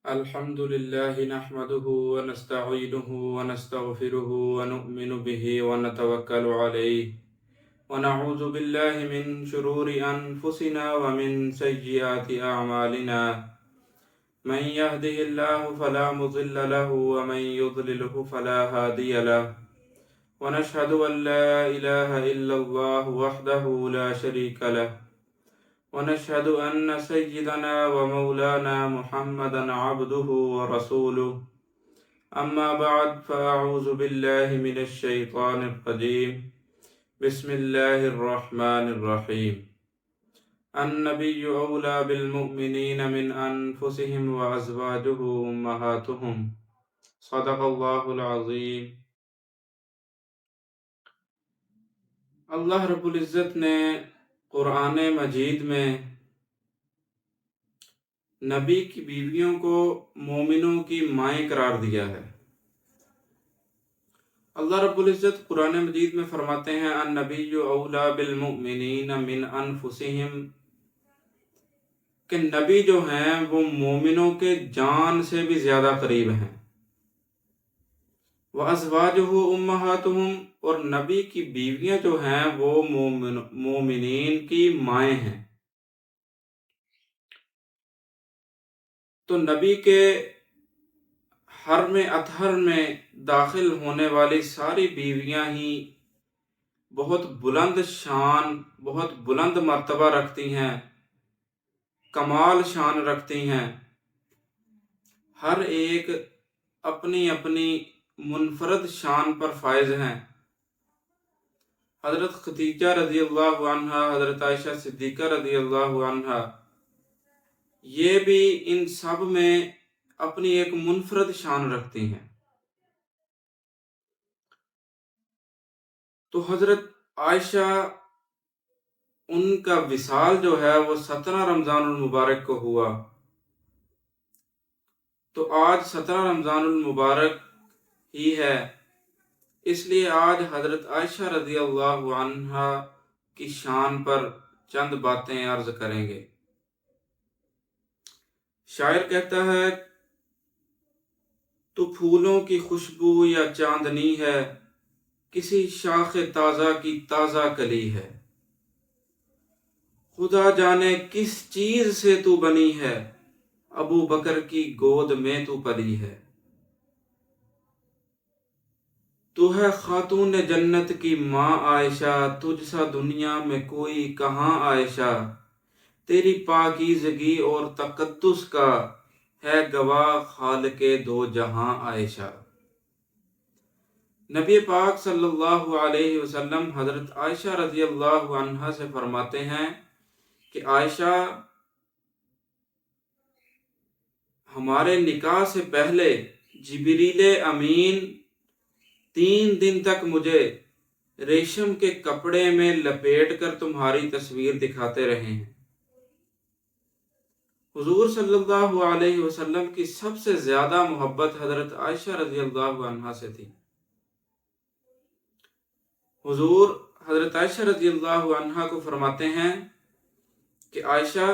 الحمد لله نحمده ونستعينه ونستغفره ونؤمن به ونتوكل عليه ونعوذ بالله من شرور أنفسنا ومن سيئات أعمالنا من يهده الله فلا مضل له ومن يضلله فلا هادي له ونشهد أن لا إله إلا الله وحده لا شريك له ونشهد أن سيدنا ومولانا محمدا عبده ورسوله أما بعد فأعوذ بالله من الشيطان الرجيم بسم الله الرحمن الرحيم النبي أولى بالمؤمنين من أنفسهم وأزواجه أمهاتهم صدق الله العظيم۔ اللہ رب العزت نے قرآن مجید میں نبی کی بیویوں کو مومنوں کی مائیں قرار دیا ہے۔ اللہ رب العزت قرآن مجید میں فرماتے ہیں النبی اولا بالمؤمنین من انفسہم، کہ نبی جو ہیں وہ مومنوں کے جان سے بھی زیادہ قریب ہیں۔ وَأَزْوَاجُهُ أُمَّهَاتُهُمْ، اور نبی کی بیویاں جو ہیں وہ مومنین کی مائیں ہیں۔ تو نبی کے حرم اطہر میں داخل ہونے والی ساری بیویاں ہی بہت بلند شان، بہت بلند مرتبہ رکھتی ہیں، کمال شان رکھتی ہیں۔ ہر ایک اپنی اپنی منفرد شان پر فائز ہیں۔ حضرت خدیجہ رضی اللہ عنہا، حضرت عائشہ صدیقہ رضی اللہ عنہا، یہ بھی ان سب میں اپنی ایک منفرد شان رکھتی ہیں۔ تو حضرت عائشہ، ان کا وصال جو ہے وہ 17 رمضان المبارک کو ہوا۔ تو آج 17 رمضان المبارک ہی ہے، اس لیے آج حضرت عائشہ رضی اللہ عنہا کی شان پر چند باتیں عرض کریں گے۔ شاعر کہتا ہے تو پھولوں کی خوشبو یا چاندنی ہے، کسی شاخ تازہ کی تازہ کلی ہے، خدا جانے کس چیز سے تو بنی ہے، ابو بکر کی گود میں تو پلی ہے۔ تو ہے خاتون جنت کی ماں عائشہ، تجھ سا دنیا میں کوئی کہاں عائشہ، تیری پاکیزگی اور تقدس کا ہے گواہ خالق دو جہاں عائشہ۔ نبی پاک صلی اللہ علیہ وسلم حضرت عائشہ رضی اللہ عنہا سے فرماتے ہیں کہ عائشہ ہمارے نکاح سے پہلے جبریل امین 3 دن تک مجھے ریشم کے کپڑے میں لپیٹ کر تمہاری تصویر دکھاتے رہے ہیں۔ حضور صلی اللہ علیہ وسلم کی سب سے زیادہ محبت حضرت عائشہ رضی اللہ عنہا سے تھی۔ حضور حضرت عائشہ رضی اللہ عنہا کو فرماتے ہیں کہ عائشہ،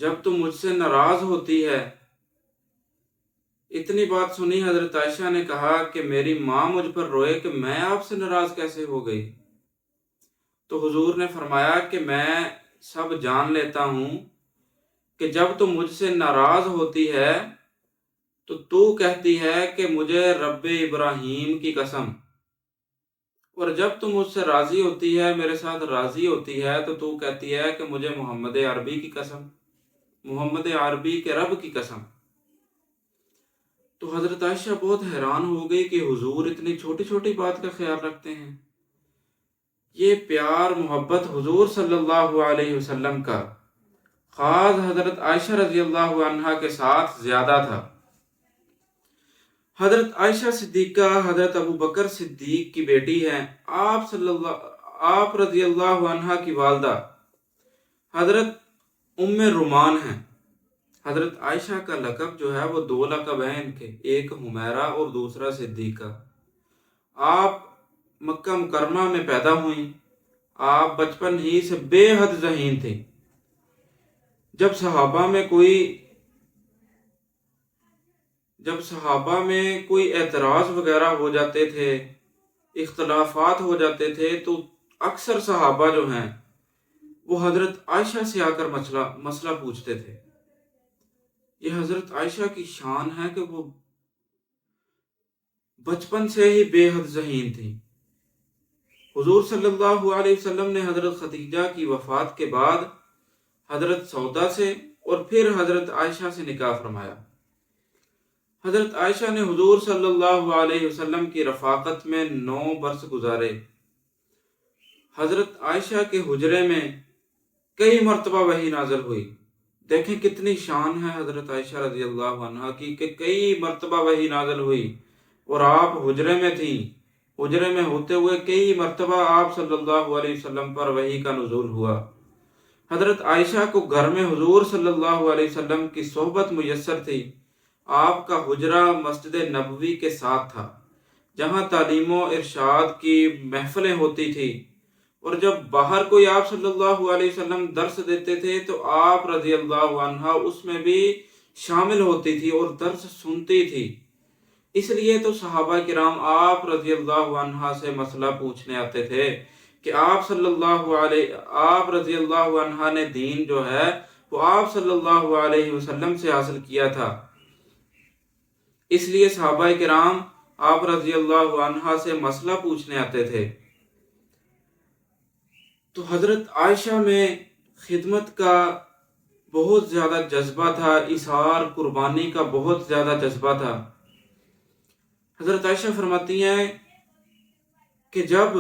جب تم مجھ سے ناراض ہوتی ہے، اتنی بات سنی حضرت عائشہ نے کہا کہ میری ماں مجھ پر روئے کہ میں آپ سے ناراض کیسے ہو گئی؟ تو حضور نے فرمایا کہ میں سب جان لیتا ہوں کہ جب تم مجھ سے ناراض ہوتی ہے تو کہتی ہے کہ مجھے رب ابراہیم کی قسم، اور جب تم مجھ سے راضی ہوتی ہے، میرے ساتھ راضی ہوتی ہے، تو کہتی ہے کہ مجھے محمد عربی کی قسم، محمد عربی کے رب کی قسم۔ تو حضرت عائشہ بہت حیران ہو گئی کہ حضور اتنی چھوٹی چھوٹی بات کا خیال رکھتے ہیں۔ یہ پیار محبت حضور صلی اللہ علیہ وسلم کا خاص حضرت عائشہ رضی اللہ عنہا کے ساتھ زیادہ تھا۔ حضرت عائشہ صدیقہ حضرت ابو بکر صدیق کی بیٹی ہیں۔ آپ رضی اللہ عنہا کی والدہ حضرت ام رومان ہیں۔ حضرت عائشہ کا لقب جو ہے وہ 2 لقب ہیں ان کے، ایک حمیرہ اور دوسرا صدیقہ۔ آپ مکہ مکرمہ میں پیدا ہوئیں۔ آپ بچپن ہی سے بے حد ذہین تھیں۔ جب صحابہ میں کوئی جب صحابہ میں کوئی اعتراض وغیرہ ہو جاتے تھے، اختلافات ہو جاتے تھے، تو اکثر صحابہ جو ہیں وہ حضرت عائشہ سے آ کر مسئلہ پوچھتے تھے۔ یہ حضرت عائشہ کی شان ہے کہ وہ بچپن سے ہی بے حد ذہین تھی۔ حضور صلی اللہ علیہ وسلم نے حضرت خدیجہ کی وفات کے بعد حضرت سودا سے اور پھر حضرت عائشہ سے نکاح فرمایا۔ حضرت عائشہ نے حضور صلی اللہ علیہ وسلم کی رفاقت میں 9 برس گزارے۔ حضرت عائشہ کے حجرے میں کئی مرتبہ وحی نازل ہوئی۔ دیکھیں کتنی شان ہے حضرت عائشہ رضی اللہ عنہا کی کہ کئی مرتبہ وحی نازل ہوئی اور آپ حجرے میں تھیں۔ حجرے میں ہوتے ہوئے کئی مرتبہ آپ صلی اللہ علیہ وسلم پر وحی کا نزول ہوا۔ حضرت عائشہ کو گھر میں حضور صلی اللہ علیہ وسلم کی صحبت میسر تھی۔ آپ کا حجرہ مسجد نبوی کے ساتھ تھا، جہاں تعلیم و ارشاد کی محفلیں ہوتی تھی، اور جب باہر کوئی آپ صلی اللہ علیہ وسلم درس دیتے تھے تو آپ رضی اللہ عنہ اس میں بھی شامل ہوتی تھی اور درس سنتی تھی۔ اس لیے تو صحابہ کرام آپ رضی اللہ عنہ سے مسئلہ پوچھنے آتے تھے کہ آپ رضی اللہ عنہ نے دین جو ہے وہ آپ صلی اللہ علیہ وسلم سے حاصل کیا تھا۔ اس لیے صحابہ کرام آپ رضی اللہ عنہ سے مسئلہ پوچھنے آتے تھے۔ تو حضرت عائشہ میں خدمت کا بہت زیادہ جذبہ تھا، اظہار قربانی کا بہت زیادہ جذبہ تھا۔ حضرت عائشہ فرماتی ہیں کہ جب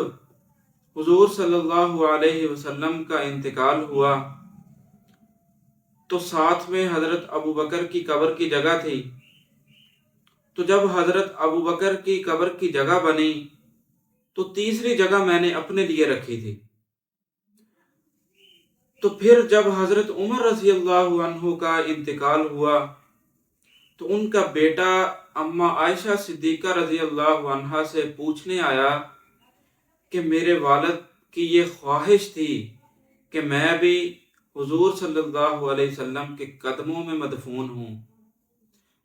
حضور صلی اللہ علیہ وسلم کا انتقال ہوا تو ساتھ میں حضرت ابو بکر کی قبر کی جگہ تھی۔ تو جب حضرت ابو بکر کی قبر کی جگہ بنی تو تیسری جگہ میں نے اپنے لیے رکھی تھی۔ تو پھر جب حضرت عمر رضی اللہ عنہ کا انتقال ہوا تو ان کا بیٹا اما عائشہ صدیقہ رضی اللہ عنہا سے پوچھنے آیا کہ میرے والد کی یہ خواہش تھی کہ میں بھی حضور صلی اللہ علیہ وسلم کے قدموں میں مدفون ہوں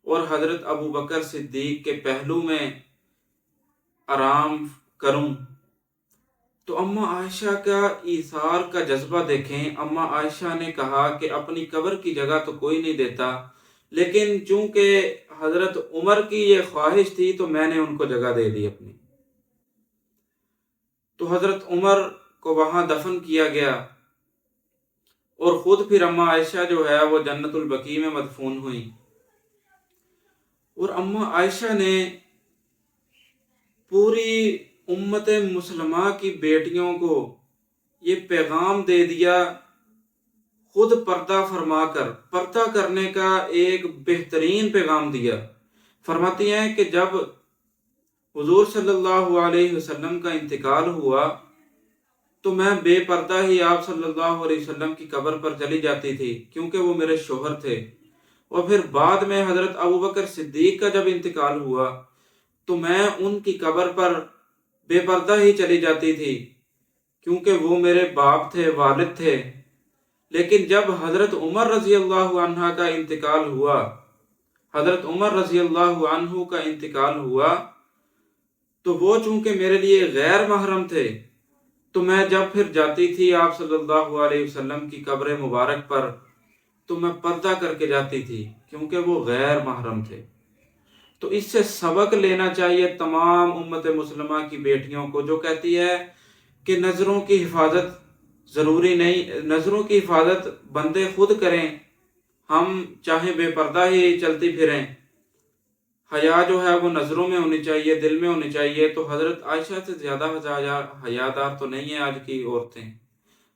اور حضرت ابو بکر صدیق کے پہلو میں آرام کروں۔ تو اما عائشہ کا ایثار کا جذبہ دیکھیں۔ اما عائشہ نے کہا کہ اپنی قبر کی جگہ تو کوئی نہیں دیتا، لیکن چونکہ حضرت عمر کی یہ خواہش تھی تو میں نے ان کو جگہ دے دی اپنی۔ تو حضرت عمر کو وہاں دفن کیا گیا اور خود پھر اما عائشہ جو ہے وہ جنت البقیع میں مدفون ہوئی۔ اور اما عائشہ نے پوری امت مسلمہ کی بیٹیوں کو یہ پیغام دے دیا، خود پردہ فرما کر پردہ کرنے کا ایک بہترین پیغام دیا۔ فرماتی ہیں کہ جب حضور صلی اللہ علیہ وسلم کا انتقال ہوا تو میں بے پردہ ہی آپ صلی اللہ علیہ وسلم کی قبر پر چلی جاتی تھی، کیونکہ وہ میرے شوہر تھے۔ اور پھر بعد میں حضرت ابو بکر صدیق کا جب انتقال ہوا تو میں ان کی قبر پر بے پردہ ہی چلی جاتی تھی، کیونکہ وہ میرے باپ تھے، والد تھے۔ لیکن جب حضرت عمر رضی اللہ عنہ کا انتقال ہوا تو وہ چونکہ میرے لیے غیر محرم تھے، تو میں جب پھر جاتی تھی آپ صلی اللہ علیہ وسلم کی قبر مبارک پر تو میں پردہ کر کے جاتی تھی، کیونکہ وہ غیر محرم تھے۔ تو اس سے سبق لینا چاہیے تمام امت مسلمہ کی بیٹیوں کو، جو کہتی ہے کہ نظروں کی حفاظت ضروری نہیں، نظروں کی حفاظت بندے خود کریں، ہم چاہے بے پردہ ہی چلتی پھریں۔ حیا جو ہے وہ نظروں میں ہونی چاہیے، دل میں ہونی چاہیے۔ تو حضرت عائشہ سے زیادہ حیادار تو نہیں ہیں آج کی عورتیں،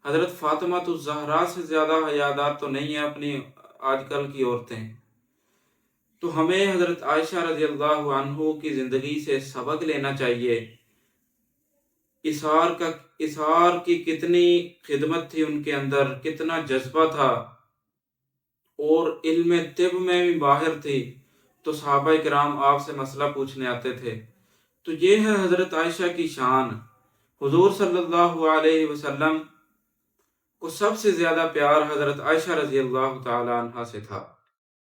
حضرت فاطمہ الزہرا سے زیادہ حیادار تو نہیں ہیں اپنی آج کل کی عورتیں۔ تو ہمیں حضرت عائشہ رضی اللہ عنہ کی زندگی سے سبق لینا چاہیے۔ اثار کی کتنی خدمت تھی ان کے اندر، کتنا جذبہ تھا، اور علم طب میں بھی ماہر تھی۔ تو صحابہ کرام آپ سے مسئلہ پوچھنے آتے تھے۔ تو یہ ہے حضرت عائشہ کی شان۔ حضور صلی اللہ علیہ وسلم کو سب سے زیادہ پیار حضرت عائشہ رضی اللہ تعالی عنہا سے تھا۔